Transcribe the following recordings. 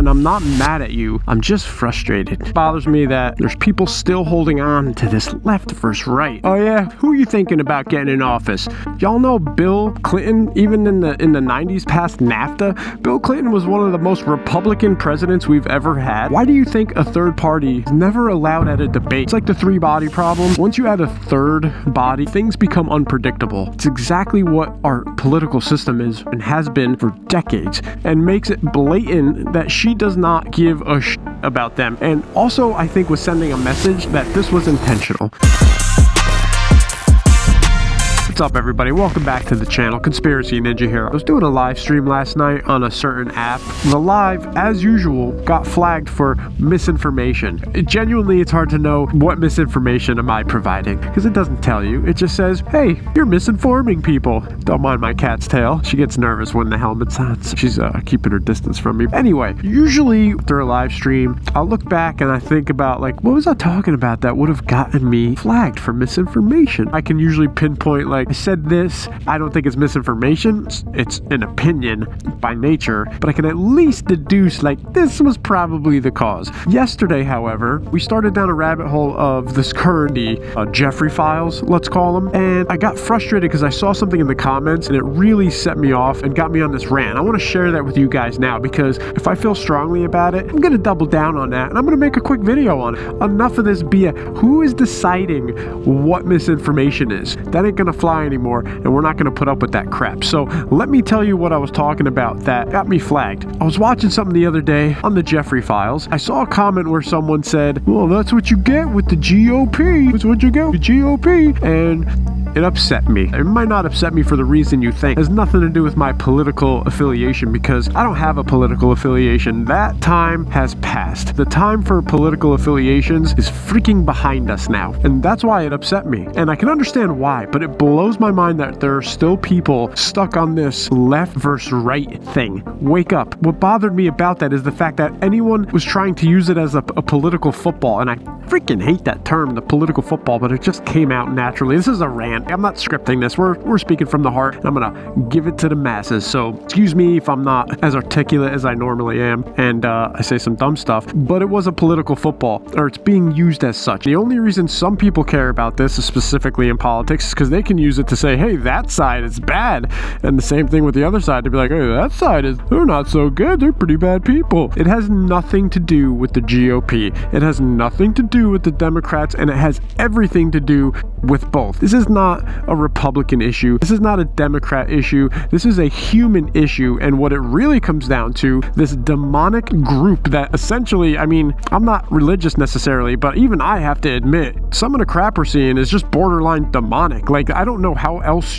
and I'm not mad at you. I'm just frustrated. It bothers me that there's people still holding on to this left versus right. Oh yeah, who are you thinking about getting in office? Y'all know Bill Clinton, even in the 90s past NAFTA, Bill Clinton was one of the most Republican presidents we've ever had. Why do you think a third party is never allowed at a debate? It's like the three-body problem. Once you add a third body, things become unpredictable. It's exactly what our political system is and has been for decades, and makes it blatant that she does not give a shit about them. And also, I think, was sending a message that this was intentional. What's up, everybody? Welcome back to the channel, Conspiracy Ninja here. I was doing a live stream last night on a certain app. The live, as usual, got flagged for misinformation. It's hard to know what misinformation am I providing, because it doesn't tell you. It just says, hey, you're misinforming people. Don't mind my cat's tail. She gets nervous when the helmet's on, so she's keeping her distance from me. Anyway, usually after a live stream, I'll look back and I think about, like, what was I talking about that would have gotten me flagged for misinformation? I can usually pinpoint, like, I said this, I don't think it's misinformation, it's an opinion by nature, but I can at least deduce, like, this was probably the cause. Yesterday, however, we started down a rabbit hole of this current Jeffrey files, let's call them, and I got frustrated because I saw something in the comments and it really set me off and got me on this rant. I want to share that with you guys now, because if I feel strongly about it, I'm going to double down on that, and I'm going to make a quick video on it. Enough of this BS. Who is deciding what misinformation is? That ain't going to fly anymore, and we're not going to put up with that crap. So let me tell you what I was talking about that got me flagged. I was watching something the other day on the Jeffrey files. I saw a comment where someone said, well, that's what you get with the GOP. That's what you get with the GOP. And it upset me. It might not upset me for the reason you think. It has nothing to do with my political affiliation, because I don't have a political affiliation. That time has passed. The time for political affiliations is freaking behind us now. And that's why it upset me. And I can understand why, but it blows my mind that there are still people stuck on this left versus right thing. Wake up. What bothered me about that is the fact that anyone was trying to use it as a political football. And I freaking hate that term, the political football, but it just came out naturally. This is a rant. I'm not scripting this. We're speaking from the heart, and I'm gonna give it to the masses. So excuse me if I'm not as articulate as I normally am, and I say some dumb stuff, but it was a political football, or it's being used as such. The only reason some people care about this, is specifically in politics, is because they can use it to say, hey, that side is bad, and the same thing with the other side, to be like, hey, that side they're not so good, they're pretty bad people. It has nothing to do with the GOP. It has nothing to do with the Democrats, and it has everything to do with both. This is not a Republican issue. This is not a Democrat issue. This is a human issue, and what it really comes down to, this demonic group that essentially, I mean, I'm not religious necessarily, but even I have to admit, some of the crap we're seeing is just borderline demonic. Like, I don't know what else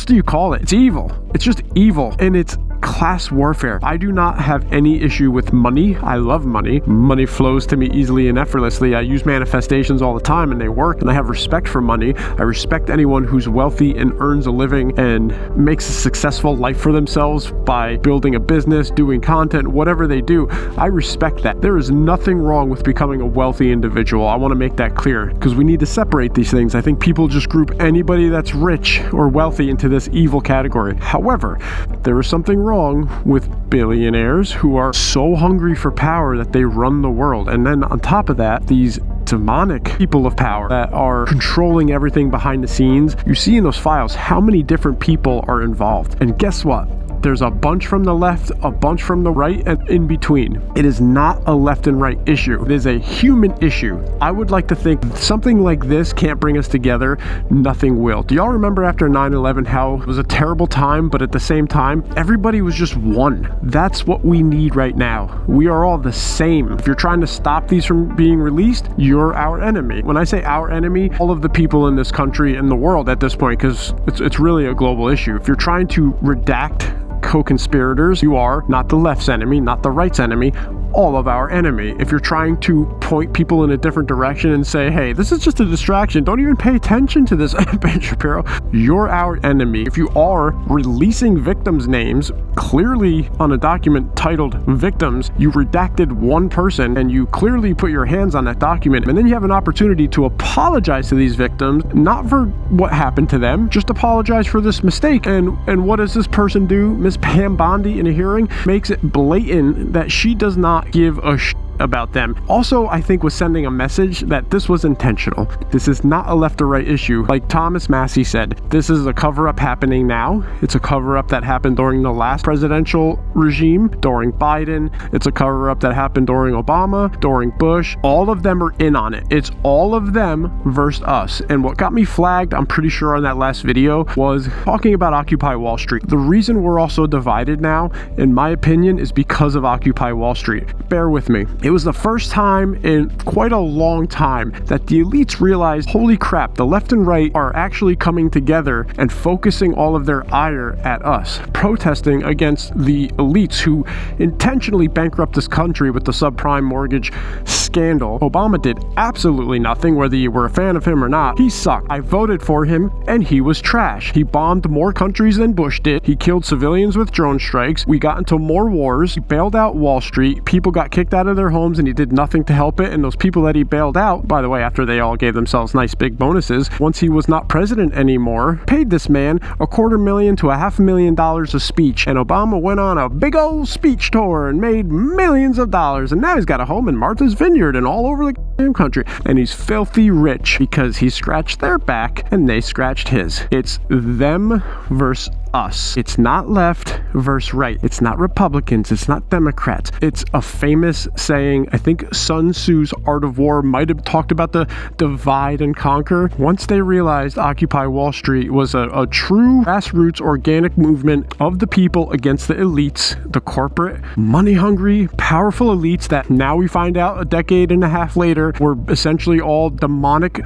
do you call it? It's evil. It's just evil, and it's class warfare. I do not have any issue with money. I love money. Money flows to me easily and effortlessly. I use manifestations all the time, and they work, and I have respect for money. I respect anyone who's wealthy and earns a living and makes a successful life for themselves by building a business, doing content, whatever they do. I respect that. There is nothing wrong with becoming a wealthy individual. I want to make that clear, because we need to separate these things. I think people just group anybody that's rich or wealthy into this evil category. However, there is something wrong with billionaires who are so hungry for power that they run the world. And then on top of that, these demonic people of power that are controlling everything behind the scenes. You see in those files how many different people are involved. And guess what? There's a bunch from the left, a bunch from the right, and in between. It is not a left and right issue. It is a human issue. I would like to think something like this can't bring us together. Nothing will. Do y'all remember after 9/11 how it was a terrible time, but at the same time, everybody was just one? That's what we need right now. We are all the same. If you're trying to stop these from being released, you're our enemy. When I say our enemy, all of the people in this country and the world at this point, because it's really a global issue. If you're trying to redact co-conspirators, you are not the left's enemy, not the right's enemy, all of our enemy. If you're trying to point people in a different direction and say, hey, this is just a distraction, don't even pay attention to this, Ben Shapiro, you're our enemy. If you are releasing victims' names clearly on a document titled victims, you redacted one person and you clearly put your hands on that document, and then you have an opportunity to apologize to these victims, not for what happened to them, just apologize for this mistake. And what does this person do? Miss Pam Bondi in a hearing makes it blatant that she does not give a about them. Also, I think was sending a message that this was intentional. This is not a left or right issue. Like Thomas Massey said, this is a cover-up happening now. It's a cover-up that happened during the last presidential regime, during Biden. It's a cover-up that happened during Obama, during Bush. All of them are in on it. It's all of them versus us. And what got me flagged, I'm pretty sure on that last video, was talking about Occupy Wall Street. The reason we're all so divided now, in my opinion, is because of Occupy Wall Street. Bear with me. It was the first time in quite a long time that the elites realized, holy crap, the left and right are actually coming together and focusing all of their ire at us, protesting against the elites who intentionally bankrupt this country with the subprime mortgage scandal. Obama did absolutely nothing, whether you were a fan of him or not. He sucked. I voted for him, and he was trash. He bombed more countries than Bush did. He killed civilians with drone strikes. We got into more wars. He bailed out Wall Street. People got kicked out of their homes, and he did nothing to help it. And those people that he bailed out, by the way, after they all gave themselves nice big bonuses, once he was not president anymore, paid this man $250,000 to $500,000 a speech. And Obama went on a big old speech tour and made millions of dollars. And now he's got a home in Martha's Vineyard and all over the damn country. And he's filthy rich because he scratched their back and they scratched his. It's them versus us. It's not left versus right. It's not Republicans. It's not Democrats. It's a famous saying. I think Sun Tzu's Art of War might have talked about the divide and conquer. Once they realized Occupy Wall Street was a true grassroots organic movement of the people against the elites, the corporate, money-hungry, powerful elites that now we find out a decade and a half later were essentially all demonic.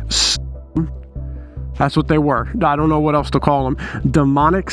That's what they were. I don't know what else to call them. Demonic.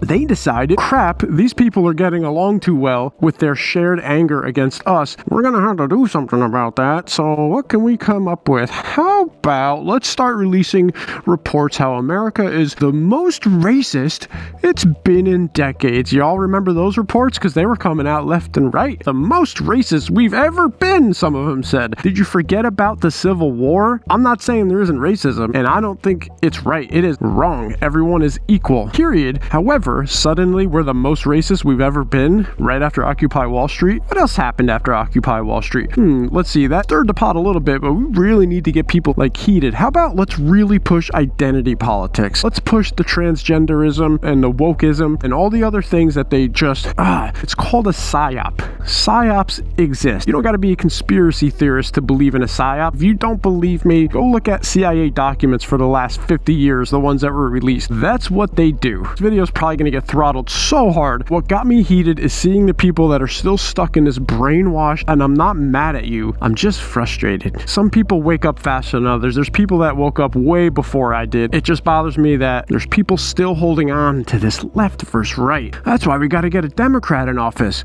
They decided, crap, these people are getting along too well with their shared anger against us. We're going to have to do something about that. So what can we come up with? How about let's start releasing reports how America is the most racist it's been in decades. Y'all remember those reports? Because they were coming out left and right. The most racist we've ever been, some of them said. Did you forget about the Civil War? I'm not saying there isn't racism, and I don't think it's right. It is wrong. Everyone is equal, period. However, suddenly we're the most racist we've ever been right after Occupy Wall Street. What else happened after Occupy Wall Street? Let's see. That stirred the pot a little bit, but we really need to get people like heated. How about let's really push identity politics? Let's push the transgenderism and the wokeism and all the other things that they just, it's called a psyop. Psyops exist. You don't got to be a conspiracy theorist to believe in a psyop. If you don't believe me, go look at CIA documents for the last 50 years, the ones that were released. That's what they do. This video is probably going to get throttled so hard. What got me heated is seeing the people that are still stuck in this brainwash, and I'm not mad at you. I'm just frustrated. Some people wake up faster than others. There's people that woke up way before I did. It just bothers me that there's people still holding on to this left versus right. That's why we got to get a Democrat in office.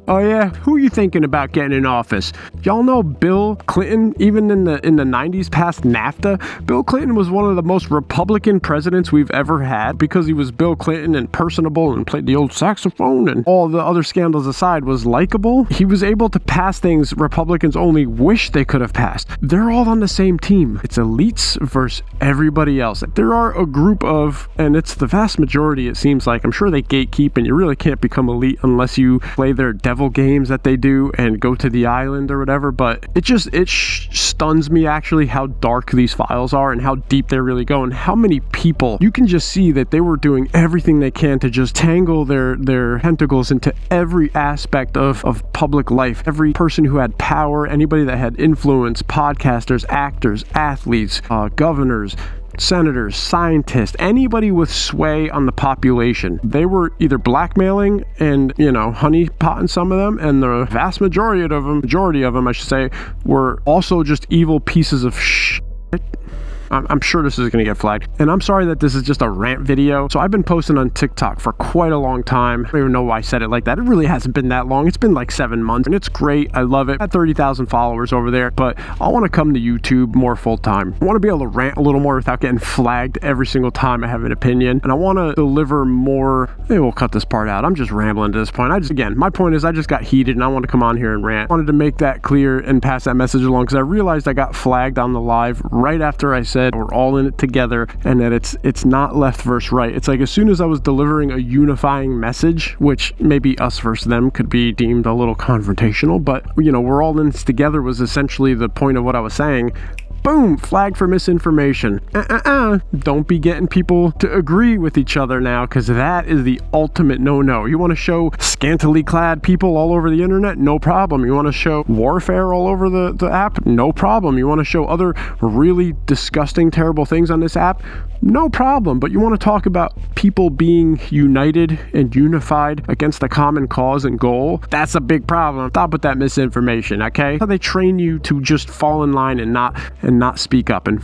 Oh yeah, who are you thinking about getting in office? Y'all know Bill Clinton, even in the 90s past NAFTA, Bill Clinton was one of the most Republican presidents we've ever had because he was Bill Clinton and personable and played the old saxophone and all the other scandals aside was likable. He was able to pass things Republicans only wish they could have passed. They're all on the same team. It's elites versus everybody else. There are a group of, and it's the vast majority it seems like, I'm sure they gatekeep and you really can't become elite unless you play their devil games that they do and go to the island or whatever, but it stuns me actually how dark these files are and how deep they really go and how many people you can just see that they were doing everything they can to just tangle their tentacles into every aspect of public life. Every person who had power, anybody that had influence, podcasters, actors, athletes, governors, senators, scientists, anybody with sway on the population. They were either blackmailing and, honeypotting some of them, and the vast majority of them, I should say, were also just evil pieces of shit. I'm sure this is going to get flagged. And I'm sorry that this is just a rant video. So I've been posting on TikTok for quite a long time. I don't even know why I said it like that. It really hasn't been that long. It's been like 7 months and it's great. I love it. I had 30,000 followers over there, but I want to come to YouTube more full time. I want to be able to rant a little more without getting flagged every single time I have an opinion. And I want to deliver more. Maybe we'll cut this part out. I'm just rambling to this point. My point is I just got heated and I want to come on here and rant. I wanted to make that clear and pass that message along because I realized I got flagged on the live right after I said we're all in it together, and that it's not left versus right. It's like as soon as I was delivering a unifying message, which maybe us versus them could be deemed a little confrontational, but you know, we're all in this together was essentially the point of what I was saying. Boom, flag for misinformation. Don't be getting people to agree with each other now, because that is the ultimate no-no. You want to show scantily clad people all over the internet? No problem. You want to show warfare all over the app? No problem. You want to show other really disgusting, terrible things on this app? No problem. But you want to talk about people being united and unified against a common cause and goal? That's a big problem. Stop with that misinformation, okay? How they train you to just fall in line and not speak up, and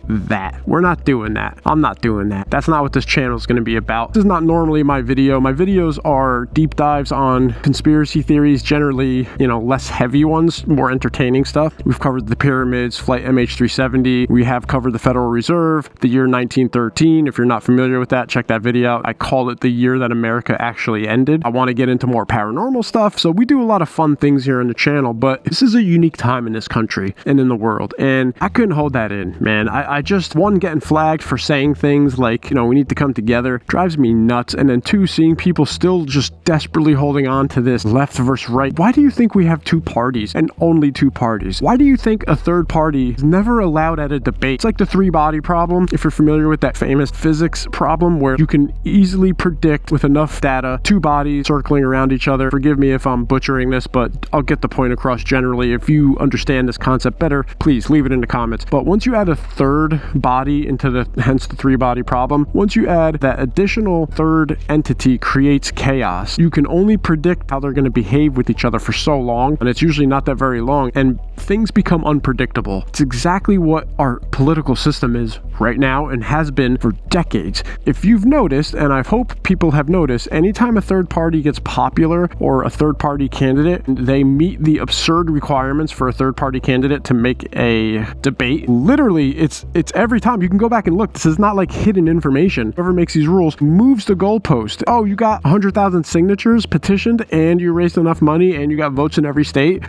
that. We're not doing that. I'm not doing that. That's not what this channel is going to be about. This is not normally my video. My videos are deep dives on conspiracy theories, generally, you know, less heavy ones, more entertaining stuff. We've covered the pyramids, flight MH370. We have covered the Federal Reserve, the year 1913. If you're not familiar with that, check that video out. I call it the year that America actually ended. I want to get into more paranormal stuff, so we do a lot of fun things here on the channel, but this is a unique time in this country and in the world, and I couldn't hold that in, man. I just, one, getting flagged for saying things like, you know, we need to come together, drives me nuts. And then two, seeing people still just desperately holding on to this left versus right. Why do you think we have two parties and only two parties? Why do you think a third party is never allowed at a debate? It's like the three-body problem, if you're familiar with that famous physics problem where you can easily predict with enough data two bodies circling around each other. Forgive me if I'm butchering this, but I'll get the point across generally. If you understand this concept better, please leave it in the comments. But once you add a third body into hence the three-body problem, once you add that additional third entity creates chaos. You can only predict how they're going to behave with each other for so long, and it's usually not that very long, and things become unpredictable. It's exactly what our political system is right now and has been for decades. If you've noticed, and I hope people have noticed, anytime a third party gets popular or a third party candidate, they meet the absurd requirements for a third party candidate to make a debate. Literally, it's every time. You can go back and look. This is not like hidden information. Whoever makes these rules moves the goalpost. Oh, you got 100,000 signatures petitioned and you raised enough money and you got votes in every state.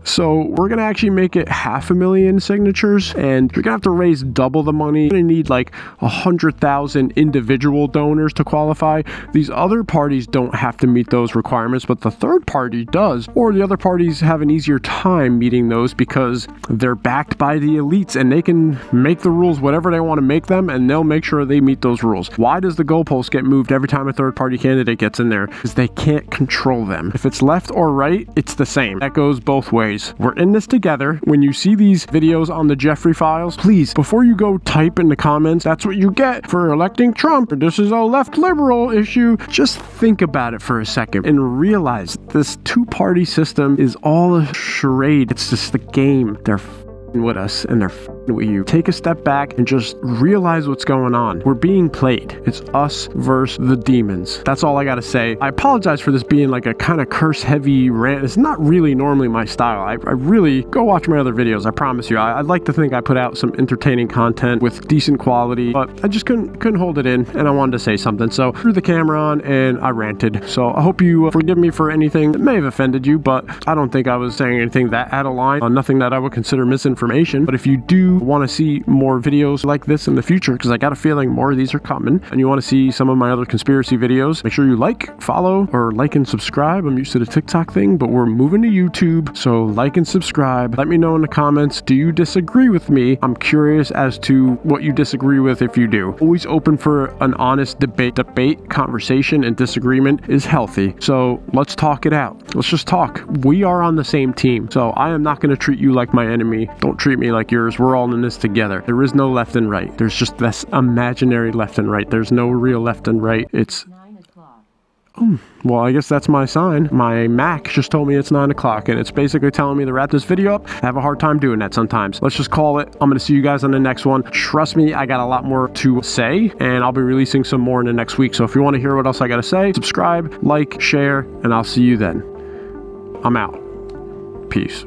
So we're going to actually make it 500,000 signatures, and you're going to have to raise double the money. You're going to need like 100,000 individual donors to qualify. These other parties don't have to meet those requirements, but the third party does, or the other parties have an easier time meeting those because they're backed by the elites and they can make the rules whatever they want to make them, and they'll make sure they meet those rules. Why does the goalpost get moved every time a third party candidate gets in there? Because they can't control them. If it's left or right, it's the same. That goes both ways. We're in this together. When you see these videos on the Jeffrey files, please, before you go type in the comments, that's what you get for electing Trump, or this is a left liberal issue, just think about it for a second and realize this two-party system is all a charade. It's just the game. They're with us and they're with you. Take a step back and just realize what's going on. We're being played. It's us versus the demons. That's all I gotta say. I apologize for this being like a kind of curse heavy rant. It's not really normally my style. I really go watch my other videos. I promise you. I'd like to think I put out some entertaining content with decent quality, but I just couldn't hold it in, and I wanted to say something. So I threw the camera on and I ranted. So I hope you forgive me for anything that may have offended you, but I don't think I was saying anything that out of line, nothing that I would consider misinformation. But if you do want to see more videos like this in the future, because I got a feeling more of these are coming, and you want to see some of my other conspiracy videos, make sure you like, follow, or like and subscribe. I'm used to the TikTok thing, but we're moving to YouTube, so like and subscribe. Let me know in the comments, do you disagree with me? I'm curious as to what you disagree with if you do. Always open for an honest debate, conversation, and disagreement is healthy. So let's talk it out. Let's just talk. We are on the same team, so I am not going to treat you like my enemy. Don't treat me like yours. We're all in this together. There is no left and right. There's just this imaginary left and right. There's no real left and right. It's 9 o'clock. Oh, well, I guess that's my sign. My Mac just told me it's 9 o'clock, and it's basically telling me to wrap this video up. I have a hard time doing that sometimes. Let's just call it. I'm going to see you guys on the next one. Trust me, I got a lot more to say, and I'll be releasing some more in the next week. So if you want to hear what else I got to say, subscribe, like, share, and I'll see you then. I'm out. Peace.